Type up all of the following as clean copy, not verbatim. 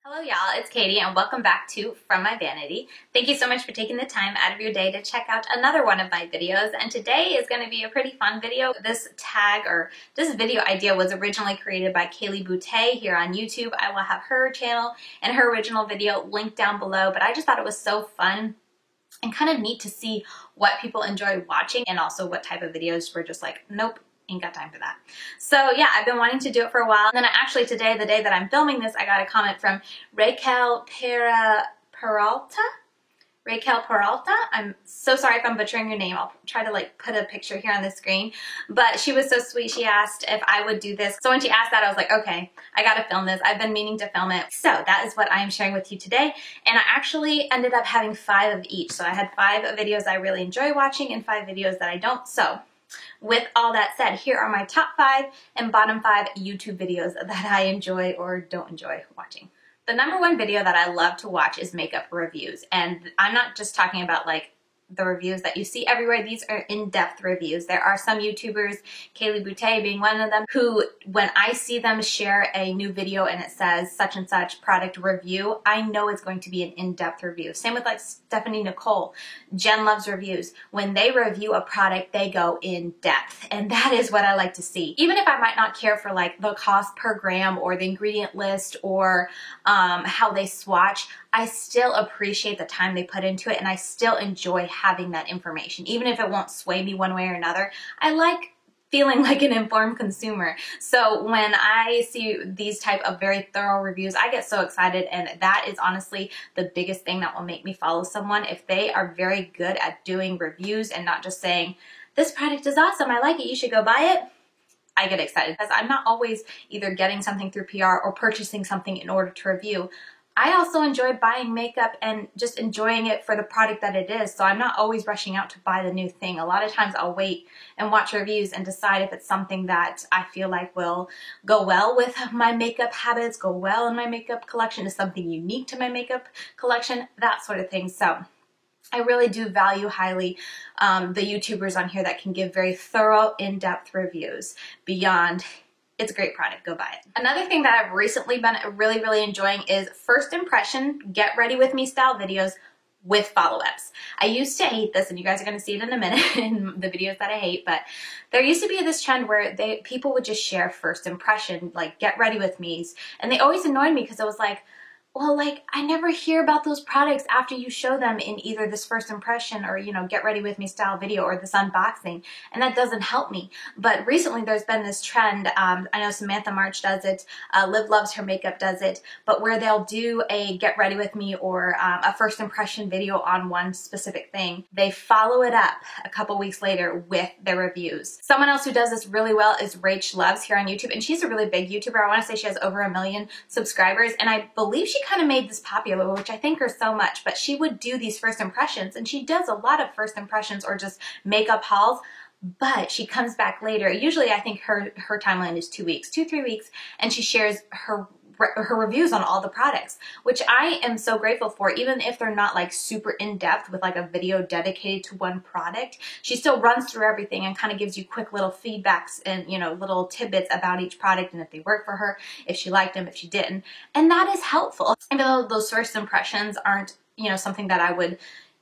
Hello y'all, it's Katie and welcome back to From My Vanity. Thank you so much for taking the time out of your day to check out another one of my videos, and today is going to be a pretty fun video. This video idea was originally created by Kaylee Boutte here on YouTube. I will have her channel and her original video linked down below, but I just thought it was so fun and kind of neat to see what people enjoy watching and also what type of videos were just like, nope, ain't got time for that. So yeah, I've been wanting to do it for a while. And then actually today, the day that I'm filming this, I got a comment from Raquel Peralta. Raquel Peralta. I'm so sorry if I'm butchering your name. I'll try to like put a picture here on the screen. But she was so sweet. She asked if I would do this. So when she asked that, I was like, okay, I gotta film this. I've been meaning to film it. So that is what I am sharing with you today. And I actually ended up having 5 of each. So I had 5 videos I really enjoy watching and 5 videos that I don't. So with all that said, here are my top 5 and bottom 5 YouTube videos that I enjoy or don't enjoy watching. The number 1 video that I love to watch is makeup reviews. And I'm not just talking about like the reviews that you see everywhere. These are in-depth reviews. There are some YouTubers, Kaylee Boutte being one of them, who when I see them share a new video and it says such and such product review, I know it's going to be an in-depth review. Same with like Stephanie Nicole, Jen Loves Reviews. When they review a product, they go in depth. And that is what I like to see. Even if I might not care for like the cost per gram or the ingredient list or how they swatch, I still appreciate the time they put into it and I still enjoy having that information. Even if it won't sway me one way or another, I like feeling like an informed consumer. So when I see these type of very thorough reviews, I get so excited, and that is honestly the biggest thing that will make me follow someone. If they are very good at doing reviews and not just saying, this product is awesome, I like it, you should go buy it, I get excited because I'm not always either getting something through PR or purchasing something in order to review. I also enjoy buying makeup and just enjoying it for the product that it is. So I'm not always rushing out to buy the new thing. A lot of times I'll wait and watch reviews and decide if it's something that I feel like will go well with my makeup habits, go well in my makeup collection, is something unique to my makeup collection, that sort of thing. So I really do value highly the YouTubers on here that can give very thorough, in-depth reviews beyond it's a great product, go buy it. Another thing that I've recently been really enjoying is first impression, get ready with me style videos with follow-ups. I used to hate this, and you guys are gonna see it in a minute in the videos that I hate, but there used to be this trend where people would just share first impression, like get ready with me's, and they always annoyed me because it was like, well, like, I never hear about those products after you show them in either this first impression or, you know, get ready with me style video or this unboxing, and that doesn't help me. But recently there's been this trend, I know Samantha March does it, Liv Loves Her Makeup does it, but where they'll do a get ready with me or a first impression video on one specific thing. They follow it up a couple weeks later with their reviews. Someone else who does this really well is Rach Loves here on YouTube, and she's a really big YouTuber. I want to say she has over 1 million subscribers, and I believe she kind of made this popular, which I thank her so much, but she would do these first impressions, and she does a lot of first impressions or just makeup hauls, but she comes back later. Usually I think her timeline is 2 weeks, 2-3 weeks, and she shares her reviews on all the products, which I am so grateful for. Even if they're not like super in-depth with like a video dedicated to one product, she still runs through everything and kind of gives you quick little feedbacks and, you know, little tidbits about each product and if they work for her, if she liked them, if she didn't. And that is helpful. Even though those first impressions aren't, you know, something that I would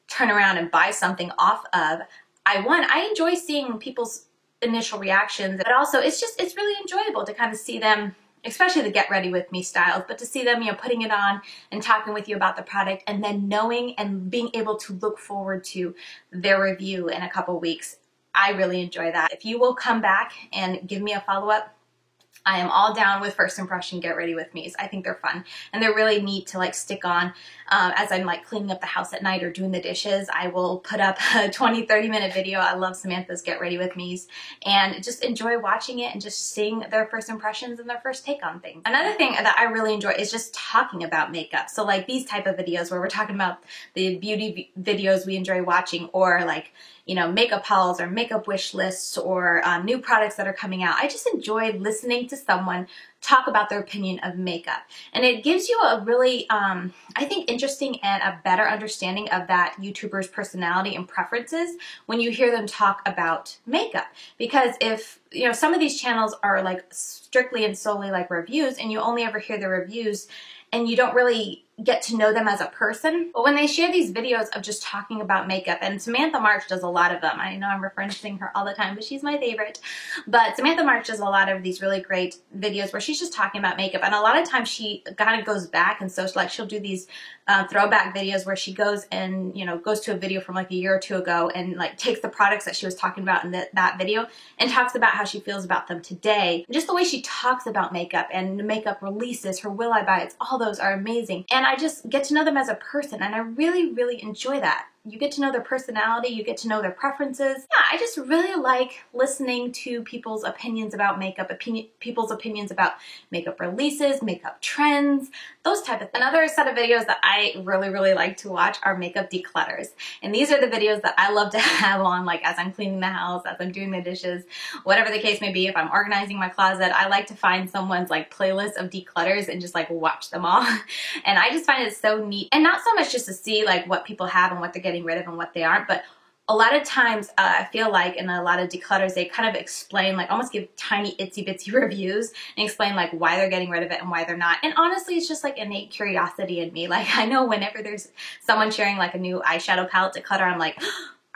turn around and buy something off of, I enjoy seeing people's initial reactions, but also it's really enjoyable to kind of see them, especially the get ready with me styles, but to see them, you know, putting it on and talking with you about the product and then knowing and being able to look forward to their review in a couple weeks. I really enjoy that. If you will come back and give me a follow-up, I am all down with first impression get ready with me's. I think they're fun and they're really neat to like stick on as I'm like cleaning up the house at night or doing the dishes. I will put up a 20-30 minute video. I love Samantha's get ready with me's and just enjoy watching it and just seeing their first impressions and their first take on things. Another thing that I really enjoy is just talking about makeup. So like these type of videos where we're talking about the beauty videos we enjoy watching, or like, you know, makeup hauls or makeup wish lists or new products that are coming out. I just enjoy listening to someone talk about their opinion of makeup. And it gives you a really, I think, interesting and a better understanding of that YouTuber's personality and preferences when you hear them talk about makeup. Because if, you know, some of these channels are like strictly and solely like reviews and you only ever hear the reviews and you don't really get to know them as a person. But when they share these videos of just talking about makeup, and Samantha March does a lot of them. I know I'm referencing her all the time, but she's my favorite. But Samantha March does a lot of these really great videos where she's just talking about makeup, and a lot of times she kind of goes back, and so like she'll do these throwback videos where she goes and, you know, goes to a video from like a year or two ago and like takes the products that she was talking about in that video and talks about how she feels about them today. Just the way she talks about makeup and makeup releases, her Will I Buy It's, all those are amazing. And I just get to know them as a person, and I really, really enjoy that. You get to know their personality, you get to know their preferences. Yeah, I just really like listening to people's opinions about makeup, people's opinions about makeup releases, makeup trends, those type of things. Another set of videos that I really, really like to watch are makeup declutters. And these are the videos that I love to have on, like as I'm cleaning the house, as I'm doing the dishes, whatever the case may be. If I'm organizing my closet, I like to find someone's like playlist of declutters and just like watch them all. And I just find it so neat. And not so much just to see like what people have and what they're getting rid of and what they aren't, but a lot of times I feel like in a lot of declutters, they kind of explain, like almost give tiny itsy bitsy reviews and explain like why they're getting rid of it and why they're not. And honestly, it's just like innate curiosity in me. Like I know whenever there's someone sharing like a new eyeshadow palette declutter, I'm like,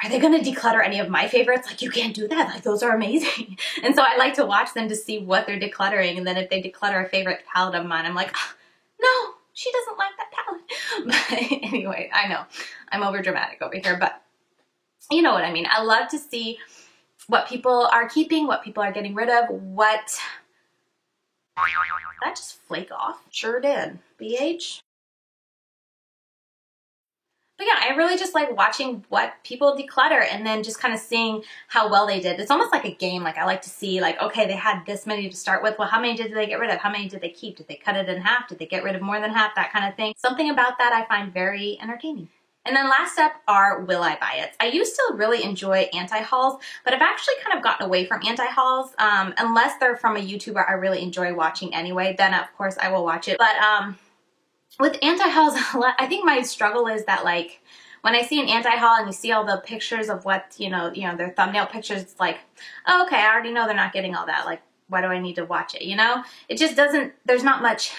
are they going to declutter any of my favorites? Like, you can't do that. Like, those are amazing. And so I like to watch them to see what they're decluttering. And then if they declutter a favorite palette of mine, I'm like, oh, no, she doesn't like that palette. But anyway, I know I'm over dramatic over here, but you know what I mean. I love to see what people are keeping, what people are getting rid of, what... Did that just flake off? Sure did. BH? But yeah, I really just like watching what people declutter and then just kind of seeing how well they did. It's almost like a game. Like I like to see like, okay, they had this many to start with. Well, how many did they get rid of? How many did they keep? Did they cut it in half? Did they get rid of more than half? That kind of thing. Something about that I find very entertaining. And then last up are Will I Buy It? I used to really enjoy anti-hauls, but I've actually kind of gotten away from anti-hauls, unless they're from a YouTuber I really enjoy watching anyway. Then of course I will watch it. But with anti-hauls, I think my struggle is that like when I see an anti-haul and you see all the pictures of what, you know, their thumbnail pictures, it's like, oh, okay, I already know they're not getting all that. Like, why do I need to watch it, you know? It just doesn't, there's not much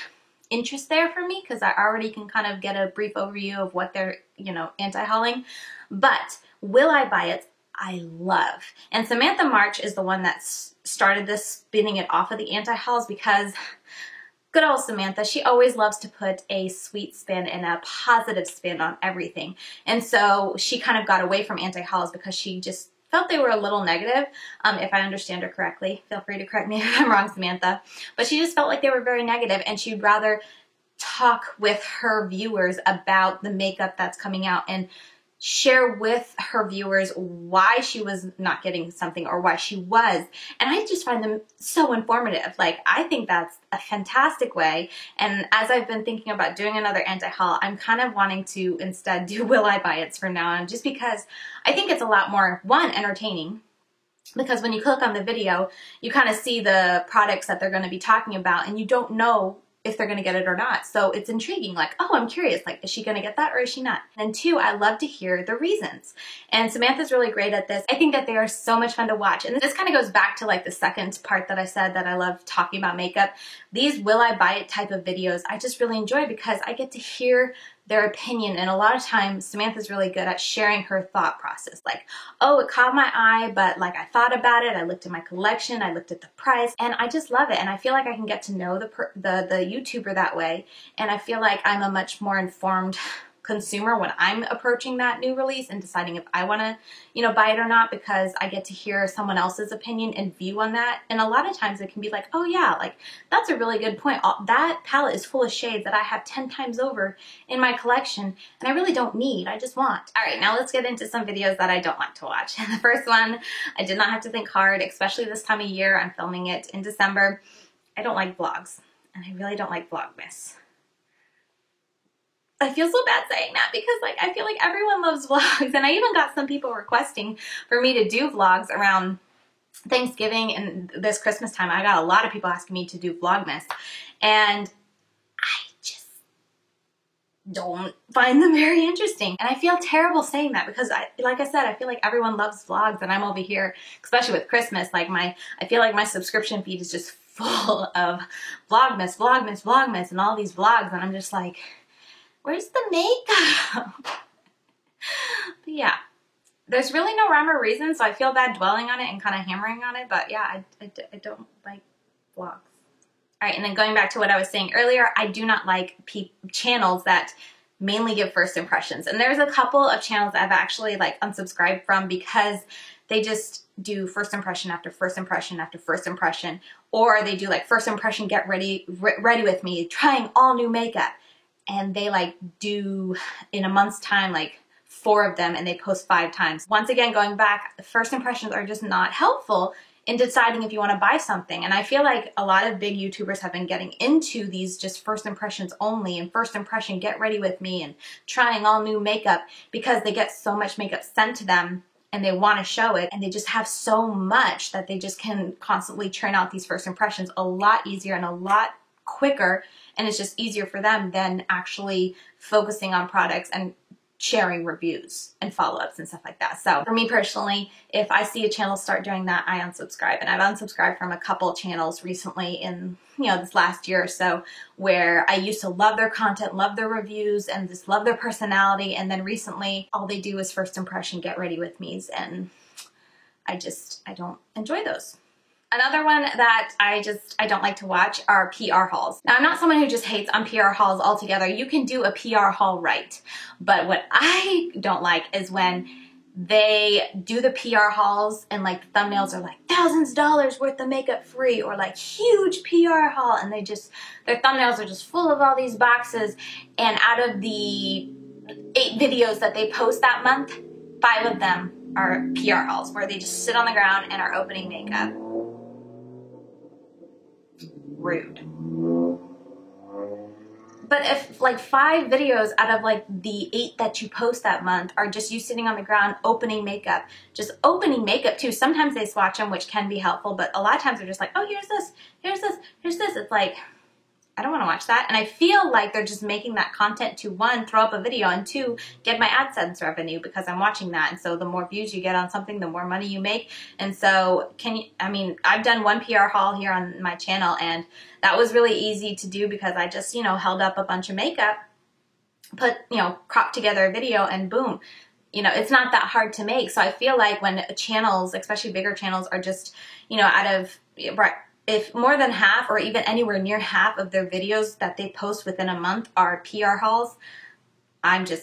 interest there for me because I already can kind of get a brief overview of what they're, you know, anti-hauling. But Will I Buy It? I love. And Samantha March is the one that started this, spinning it off of the anti-hauls, because good old Samantha, she always loves to put a sweet spin and a positive spin on everything. And so she kind of got away from anti-hauls because she just felt they were a little negative, if I understand her correctly. Feel free to correct me if I'm wrong, Samantha. But she just felt like they were very negative, and she'd rather talk with her viewers about the makeup that's coming out and share with her viewers why she was not getting something or why she was. And I just find them so informative. Like, I think that's a fantastic way. And as I've been thinking about doing another anti-haul, I'm kind of wanting to instead do Will I Buy It's from now on, just because I think it's a lot more, one, entertaining. Because when you click on the video, you kind of see the products that they're going to be talking about, and you don't know if they're going to get it or not. So it's intriguing. Like, oh, I'm curious. Like, is she going to get that or is she not? And two, I love to hear the reasons. And Samantha's really great at this. I think that they are so much fun to watch. And this kind of goes back to like the second part that I said that I love talking about makeup. These Will I Buy It type of videos, I just really enjoy because I get to hear their opinion. And a lot of times Samantha's really good at sharing her thought process. Like, oh, it caught my eye, but like I thought about it, I looked at my collection, I looked at the price, and I just love it. And I feel like I can get to know the YouTuber that way. And I feel like I'm a much more informed consumer when I'm approaching that new release and deciding if I want to, you know, buy it or not, because I get to hear someone else's opinion and view on that. And a lot of times it can be like, oh yeah, like that's a really good point. That palette is full of shades that I have 10 times over in my collection and I really don't need, I just want. All right, now let's get into some videos that I don't like to watch. The first one, I did not have to think hard, especially this time of year. I'm filming it in December. I don't like vlogs, and I really don't like Vlogmas. I feel so bad saying that because like I feel like everyone loves vlogs, and I even got some people requesting for me to do vlogs around Thanksgiving and this Christmas time. I got a lot of people asking me to do Vlogmas, and I just don't find them very interesting. And I feel terrible saying that because like I said, I feel like everyone loves vlogs, and I'm over here, especially with Christmas, like I feel like my subscription feed is just full of Vlogmas, Vlogmas, Vlogmas, and all these vlogs, and I'm just like, where's the makeup? But yeah, there's really no rhyme or reason, so I feel bad dwelling on it and kind of hammering on it, but yeah, I don't like vlogs. All right, and then going back to what I was saying earlier, I do not like channels that mainly give first impressions. And there's a couple of channels I've actually like unsubscribed from because they just do first impression after first impression after first impression, or they do like first impression, get ready with me, trying all new makeup. And they like do in a month's time, like 4 of them, and they post 5 times. Once again, going back, first impressions are just not helpful in deciding if you want to buy something. And I feel like a lot of big YouTubers have been getting into these just first impressions only, and first impression, get ready with me, and trying all new makeup, because they get so much makeup sent to them and they want to show it, and they just have so much that they just can constantly churn out these first impressions a lot easier and a lot quicker, and it's just easier for them than actually focusing on products and sharing reviews and follow-ups and stuff like that. So for me personally, if I see a channel start doing that, I unsubscribe. And I've unsubscribed from a couple channels recently in, this last year or so, where I used to love their content, love their reviews, and just love their personality. And then recently, all they do is first impression, get ready with me's, and I don't enjoy those. Another one that I don't like to watch are PR hauls. Now, I'm not someone who just hates on PR hauls altogether. You can do a PR haul right. But what I don't like is when they do the PR hauls and like the thumbnails are like thousands of dollars worth of makeup free, or like huge PR haul, and their thumbnails are just full of all these boxes, and out of the 8 videos that they post that month, 5 of them are PR hauls where they just sit on the ground and are opening makeup. Rude. But if like 5 videos out of like the 8 that you post that month are just you sitting on the ground opening makeup, just opening makeup too. Sometimes they swatch them, which can be helpful, but a lot of times they're just like, oh, here's this, here's this, here's this. It's like, I don't want to watch that. And I feel like they're just making that content to, 1, throw up a video, and 2, get my AdSense revenue because I'm watching that. And so the more views you get on something, the more money you make. And so I've done 1 PR haul here on my channel, and that was really easy to do because I just, held up a bunch of makeup, put, cropped together a video, and boom. It's not that hard to make. So I feel like when channels, especially bigger channels, are just, if more than half or even anywhere near half of their videos that they post within a month are PR hauls, I don't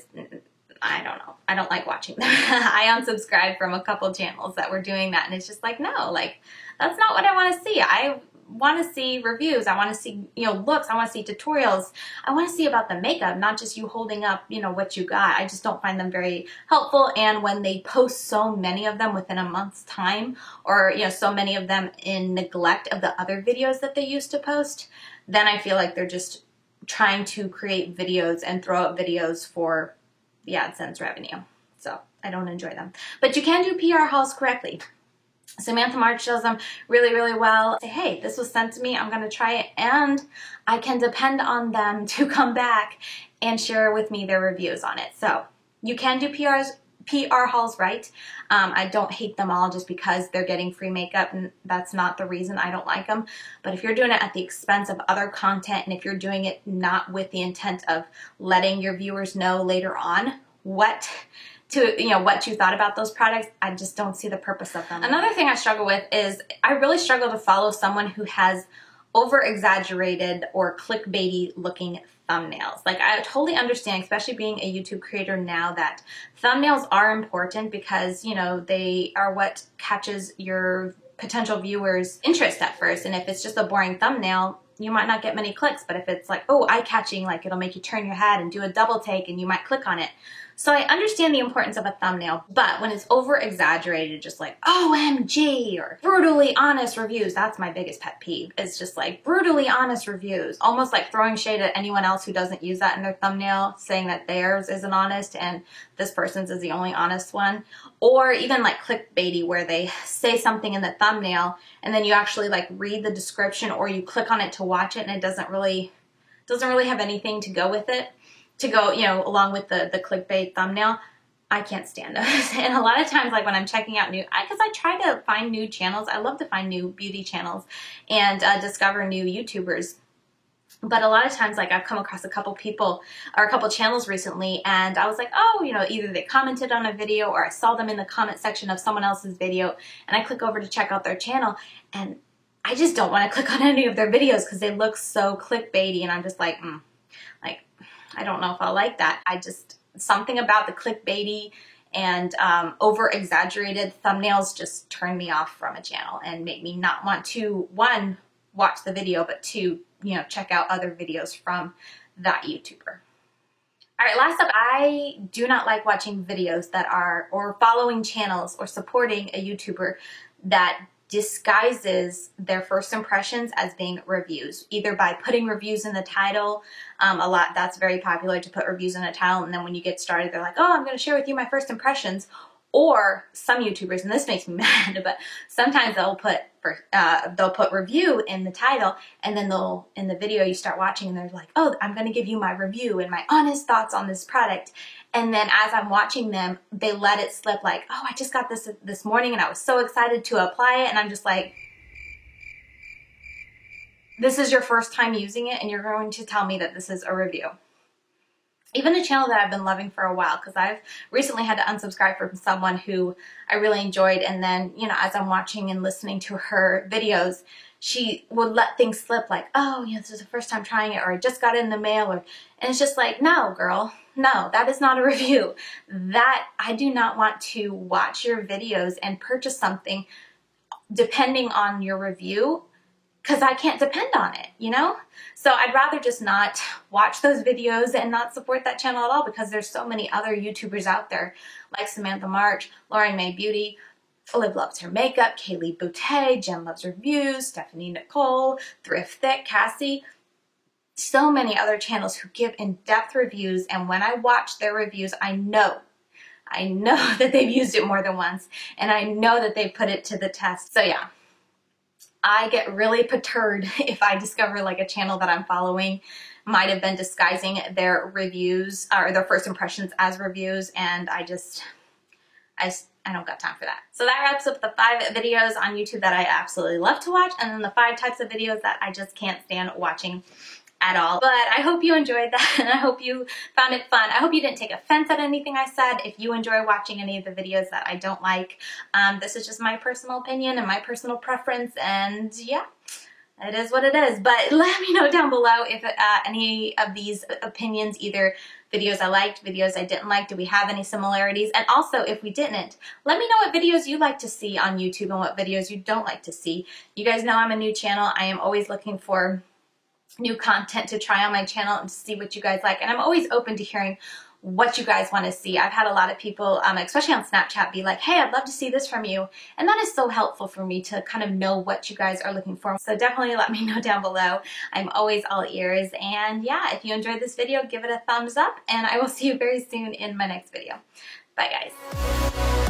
know. I don't like watching them. I unsubscribed from a couple channels that were doing that, and it's just like, no, like, that's not what I want to see. I want to see reviews. I want to see, looks. I want to see tutorials. I want to see about the makeup, not just you holding up, what you got. I just don't find them very helpful. And when they post so many of them within a month's time, or, so many of them in neglect of the other videos that they used to post, then I feel like they're just trying to create videos and throw up videos for the AdSense revenue. So I don't enjoy them. But you can do PR hauls correctly. Samantha March does them really, really well. Say, hey, this was sent to me, I'm gonna try it, and I can depend on them to come back and share with me their reviews on it. So you can do PR hauls right. I don't hate them all just because they're getting free makeup, and that's not the reason I don't like them. But if you're doing it at the expense of other content, and if you're doing it not with the intent of letting your viewers know later on what you thought about those products, I just don't see the purpose of them. Another thing I struggle with is I really struggle to follow someone who has over-exaggerated or clickbaity looking thumbnails. Like, I totally understand, especially being a YouTube creator now, that thumbnails are important because, they are what catches your potential viewers' interest at first. And if it's just a boring thumbnail, you might not get many clicks. But if it's like, oh, eye-catching, like it'll make you turn your head and do a double take and you might click on it. So I understand the importance of a thumbnail, but when it's over-exaggerated, just like, OMG, or brutally honest reviews, that's my biggest pet peeve. It's just like brutally honest reviews, almost like throwing shade at anyone else who doesn't use that in their thumbnail, saying that theirs isn't honest and this person's is the only honest one. Or even like clickbaity, where they say something in the thumbnail and then you actually like read the description, or you click on it to watch it and it doesn't really have anything to go with it, to go, along with the clickbait thumbnail. I can't stand those. And a lot of times, like when I'm checking out because I try to find new channels. I love to find new beauty channels and discover new YouTubers. But a lot of times, like, I've come across a couple people or a couple channels recently, and I was like, oh, you know, either they commented on a video or I saw them in the comment section of someone else's video, and I click over to check out their channel, and I just don't want to click on any of their videos because they look so clickbaity, and I'm just like, like, I don't know if I'll like that. Something about the clickbaity and over-exaggerated thumbnails just turned me off from a channel and make me not want to, one, watch the video, but two, you know, check out other videos from that YouTuber. All right, last up, I do not like watching videos that are, or following channels or supporting a YouTuber that disguises their first impressions as being reviews, either by putting reviews in the title. That's very popular, to put reviews in a title, and then when you get started, they're like, oh, I'm going to share with you my first impressions. Or some YouTubers, and this makes me mad, but sometimes they'll put review in the title, and then in the video you start watching and they're like, oh, I'm going to give you my review and my honest thoughts on this product. And then as I'm watching them, they let it slip like, oh, I just got this morning and I was so excited to apply it. And I'm just like, this is your first time using it and you're going to tell me that this is a review. Even a channel that I've been loving for a while, because I've recently had to unsubscribe from someone who I really enjoyed, and then, you know, as I'm watching and listening to her videos, she would let things slip like, oh, you know, this is the first time trying it, or I just got it in the mail, and it's just like, no, girl, no, that is not a review. That, I do not want to watch your videos and purchase something depending on your review, because I can't depend on it, you know? So I'd rather just not watch those videos and not support that channel at all, because there's so many other YouTubers out there like Samantha March, Lauren Mae Beauty, Liv Loves Her Makeup, Kaylee Boutte, Jen Loves Reviews, Stephanie Nicole, Thrift Thick, Cassie. So many other channels who give in-depth reviews, and when I watch their reviews, I know that they've used it more than once, and I know that they put it to the test. So yeah. I get really perturbed if I discover like a channel that I'm following might have been disguising their reviews or their first impressions as reviews, and I don't got time for that. So that wraps up the 5 videos on YouTube that I absolutely love to watch, and then the 5 types of videos that I just can't stand watching at all. But I hope you enjoyed that, and I hope you found it fun. I hope you didn't take offense at anything I said. If you enjoy watching any of the videos that I don't like, this is just my personal opinion and my personal preference, and yeah, it is what it is. But let me know down below if any of these opinions, either videos I liked, videos I didn't like, do we have any similarities? And also, if we didn't, let me know what videos you like to see on YouTube and what videos you don't like to see. You guys know I'm a new channel. I am always looking for new content to try on my channel and to see what you guys like, and I'm always open to hearing what you guys want to see. I've had a lot of people, especially on Snapchat, be like, hey, I'd love to see this from you, and that is so helpful for me to kind of know what you guys are looking for. So definitely let me know down below. I'm always all ears, and yeah, if you enjoyed this video, give it a thumbs up, and I will see you very soon in my next video. Bye guys.